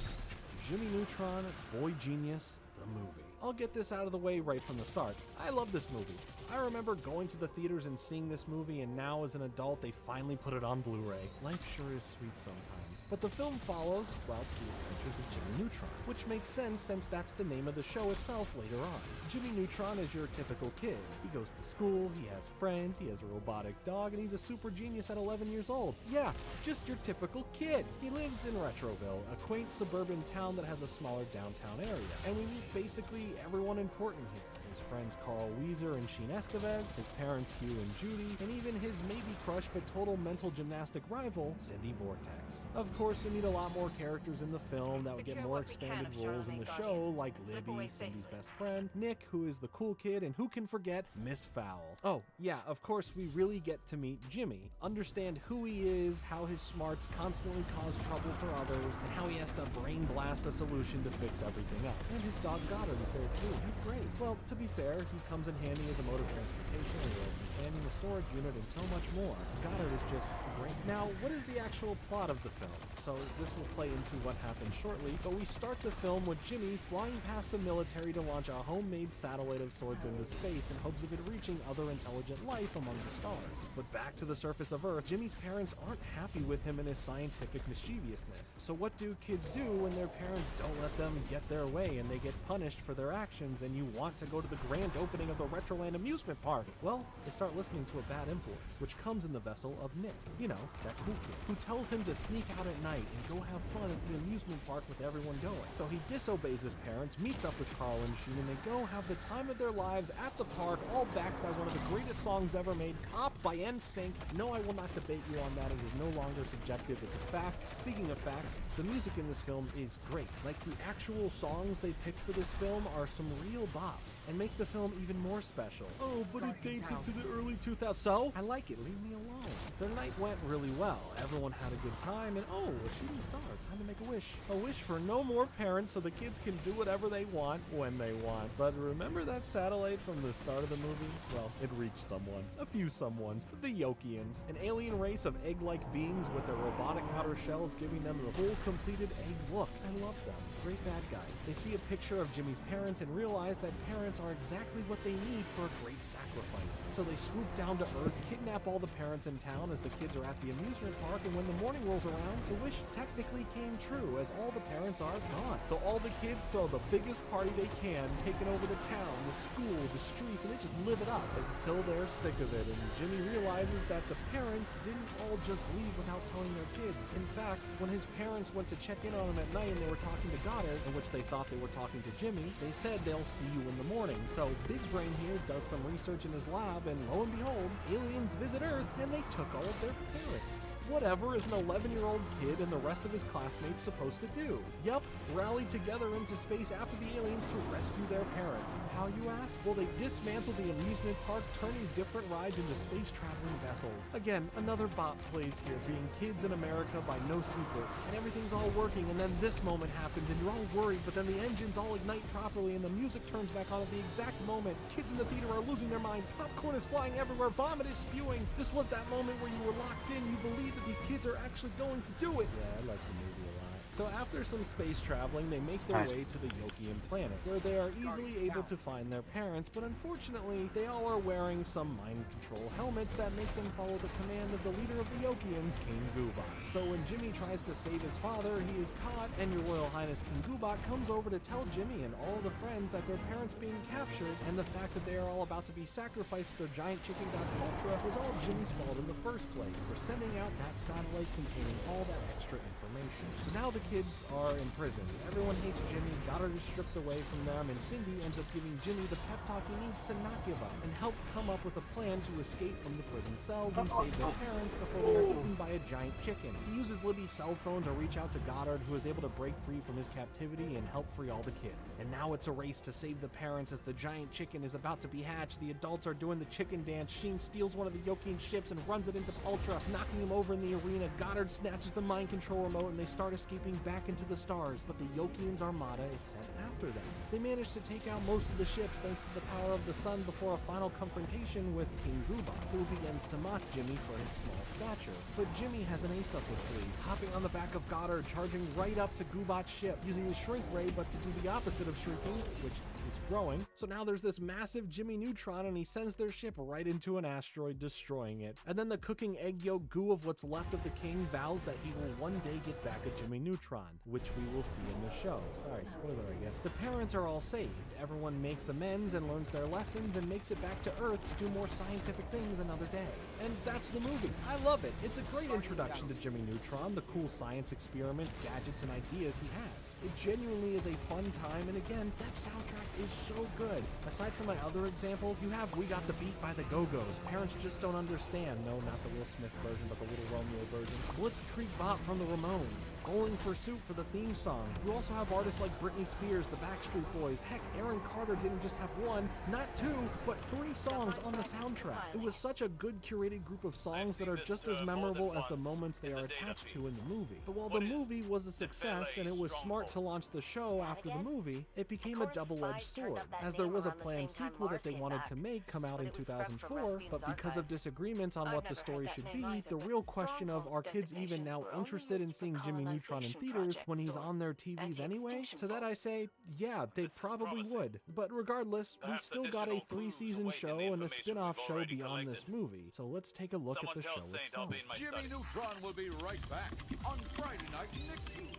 Jimmy Neutron, Boy Genius, the movie. I'll get this out of the way right from the start. I love this movie. I remember going to the theaters and seeing this movie, and now as an adult they finally put it on Blu-ray. Life sure is sweet sometimes. But the film follows, well, the adventures of Jimmy Neutron, which makes sense since that's the name of the show itself later on. Jimmy Neutron is your typical kid. He goes to school, he has friends, he has a robotic dog, and he's a super genius at 11 years old. Yeah, just your typical kid. He lives in Retroville, a quaint suburban town that has a smaller downtown area, and we meet basically everyone important here. His friends Carl Weezer and Sheen Estevez, his parents Hugh and Judy, and even his maybe crush but total mental gymnastic rival, Cindy Vortex. Of course, you meet a lot more characters in the film that would get more expanded roles in the show, like Libby, Cindy's best friend, Nick, who is the cool kid, and who can forget Miss Fowl. Oh, yeah, of course, we really get to meet Jimmy, understand who he is, how his smarts constantly cause trouble for others, and how he has to brain blast a solution to fix everything up. And his dog Goddard is there too. He's great. Well, to be fair, he comes in handy as a mode of transportation, a companion, a storage unit, and so much more. Goddard is just great. Now, what is the actual plot of the film? So this will play into what happens shortly, but we start the film with Jimmy flying past the military to launch a homemade satellite of sorts into space in hopes of it reaching other intelligent life among the stars. But back to the surface of Earth, Jimmy's parents aren't happy with him and his scientific mischievousness. So what do kids do when their parents don't let them get their way and they get punished for their actions, and you want to go to the the grand opening of the Retroland amusement park. Well, they start listening to a bad influence, which comes in the vessel of Nick, you know, that cool kid, who tells him to sneak out at night and go have fun at the amusement park with everyone going. So he disobeys his parents, meets up with Carl and Sheen, and they go have the time of their lives at the park, all backed by one of the greatest songs ever made, Cop by NSYNC. No, I will not debate you on that. It is no longer subjective. It's a fact. Speaking of facts, the music in this film is great. Like, the actual songs they picked for this film are some real bops and make the film even more special. Oh, but it dates into the early 2000s. So, I like it. Leave me alone. Their night went really well. Everyone had a good time, and oh, a shooting star. Time to make a wish. A wish for no more parents so the kids can do whatever they want when they want. But remember that satellite from the start of the movie? Well, it reached someone. A few someones. The Yokians. An alien race of egg-like beings with their robotic outer shells giving them the full completed egg look. I love them. Great bad guys. They see a picture of Jimmy's parents and realize that parents are exactly what they need for a great sacrifice. So they swoop down to Earth, kidnap all the parents in town as the kids are at the amusement park, and when the morning rolls around, the wish technically came true as all the parents are gone. So all the kids throw the biggest party they can, taking over the town, the school, the streets, and they just live it up until they're sick of it. And Jimmy realizes that the parents didn't all just leave without telling their kids. In fact, when his parents went to check in on him at night and they were talking to Goddard, in which they thought they were talking to Jimmy, they said they'll see you in the morning. So Big Brain here does some research in his lab, and lo and behold, aliens visit Earth and they took all of their parents. Whatever is an 11-year-old kid and the rest of his classmates supposed to do? Yup, rally together into space after the aliens to rescue their parents. How, you ask? Well, they dismantle the amusement park, turning different rides into space-traveling vessels. Again, another bot plays here, being kids in America by no secrets, and everything's all working, and then this moment happens, and you're all worried, but then the engines all ignite properly, and the music turns back on at the exact moment. Kids in the theater are losing their mind, popcorn is flying everywhere, vomit is spewing. This was that moment where you were locked in, you believed that these kids are actually going to do it. Yeah, I like the movie a lot. So after some space traveling, they make their way to the Yokian planet, where they are easily able to find their parents, but unfortunately, they all are wearing some mind control helmets that make them follow the command of the leader of the Yokians, King Goobot. So when Jimmy tries to save his father, he is caught, and Your Royal Highness King Goobot comes over to tell Jimmy and all the friends that their parents being captured, and the fact that they are all about to be sacrificed to their giant chicken god Ultra was all Jimmy's fault in the first place, for sending out that satellite containing all that extra information. So now the kids are imprisoned. Everyone hates Jimmy, Goddard is stripped away from them, and Cindy ends up giving Jimmy the pep talk he needs to not give up, and help come up with a plan to escape from the prison cells and save their parents before they are eaten by a giant chicken. He uses Libby's cell phone to reach out to Goddard, who is able to break free from his captivity and help free all the kids. And now it's a race to save the parents as the giant chicken is about to be hatched. The adults are doing the chicken dance. Sheen steals one of the Yokian ships and runs it into Ultra, knocking him over in the arena. Goddard snatches the mind control remote and they start escaping back into the stars, but the Yokians Armada is sent after them. They manage to take out most of the ships thanks to the power of the sun before a final confrontation with King Goobot, who begins to mock Jimmy for his small stature. But Jimmy has an ace up his sleeve, hopping on the back of Goddard, charging right up to Goobot's ship, using his shrink ray, but to do the opposite of shrinking, which is growing. So now there's this massive Jimmy Neutron, and he sends their ship right into an asteroid, destroying it. And then the cooking egg yolk goo of what's left of the king vows that he will one day get back at Jimmy Neutron, which we will see in the show. Sorry, spoiler, I guess. The parents are all saved. Everyone makes amends and learns their lessons and makes it back to Earth to do more scientific things another day. And that's the movie. I love it. It's a great introduction to Jimmy Neutron, the cool science experiments, gadgets, and ideas he has. It genuinely is a fun time, and again, that soundtrack is so good. Aside from my other examples, you have We Got the Beat by the Go-Go's. Parents just don't understand. No, not the Will Smith version, but the Little Romeo version. Blitzkrieg Bop from the Ramones. Bowling for Soup for the theme song. You also have artists like Britney Spears, the Backstreet Boys. Heck, Aaron Carter didn't just have one, not two, but 3 songs on the soundtrack. It was such a good curated group of songs that are just as memorable as the moments they are attached to in the movie. But while the movie was a success and it was smart to launch the show after the movie, it became a double-edged sword, as there was a planned sequel that they wanted to make come out in 2004, but because of disagreements on what the story should be, the real question of are kids even now interested in seeing Jimmy Neutron in theaters when he's on their TVs anyway? To that I say, yeah, they probably would. But regardless, we still got a 3-season show and a spin-off show beyond this movie, so let's take a look at the show itself. Jimmy Neutron will be right back on Friday Night Nicktoons.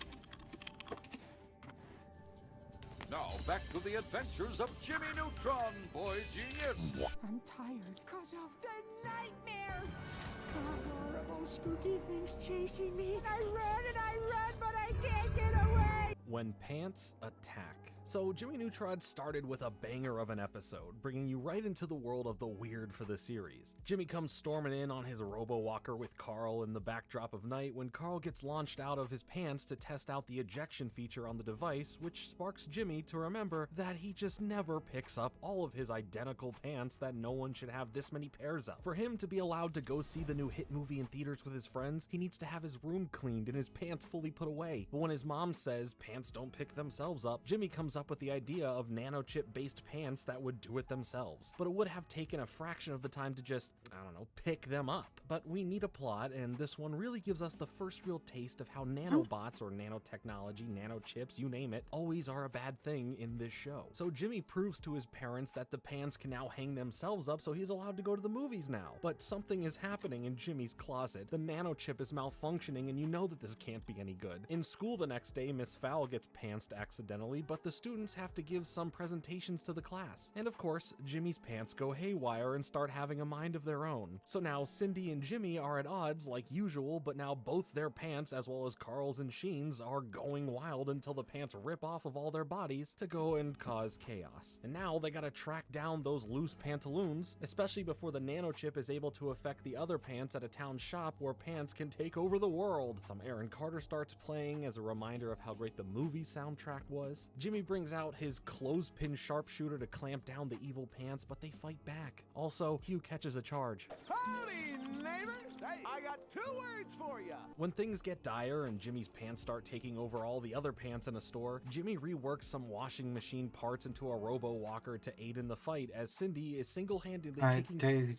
Now back to the adventures of Jimmy Neutron, boy genius. I'm tired because of the nightmare. Horrible, spooky things chasing me. I run, but I can't get away. When Pants Attack. So Jimmy Neutron started with a banger of an episode, bringing you right into the world of the weird for the series. Jimmy comes storming in on his robo-walker with Carl in the backdrop of night when Carl gets launched out of his pants to test out the ejection feature on the device, which sparks Jimmy to remember that he just never picks up all of his identical pants, that no one should have this many pairs of. For him to be allowed to go see the new hit movie in theaters with his friends, he needs to have his room cleaned and his pants fully put away. But when his mom says pants don't pick themselves up, Jimmy comes up with the idea of nanochip-based pants that would do it themselves. But it would have taken a fraction of the time to just, I don't know, pick them up. But we need a plot, and this one really gives us the first real taste of how nanobots or nanotechnology, nanochips, you name it, always are a bad thing in this show. So Jimmy proves to his parents that the pants can now hang themselves up, so he's allowed to go to the movies now. But something is happening in Jimmy's closet. The nanochip is malfunctioning, and you know that this can't be any good. In school the next day, Miss Fowl gets pantsed accidentally, but the students have to give some presentations to the class. And of course, Jimmy's pants go haywire and start having a mind of their own. So now Cindy and Jimmy are at odds like usual, but now both their pants, as well as Carl's and Sheen's, are going wild until the pants rip off of all their bodies to go and cause chaos. And now they gotta track down those loose pantaloons, especially before the nanochip is able to affect the other pants at a town shop where pants can take over the world. Some Aaron Carter starts playing as a reminder of how great the movie soundtrack was. Jimmy brings out his clothespin sharpshooter to clamp down the evil pants, but they fight back. Also, Hugh catches a charge. Howdy, neighbors! Hey, I got 2 words for you. When things get dire and Jimmy's pants start taking over all the other pants in a store, Jimmy reworks some washing machine parts into a robo-walker to aid in the fight as Cindy is single-handedly kicking... Daisy,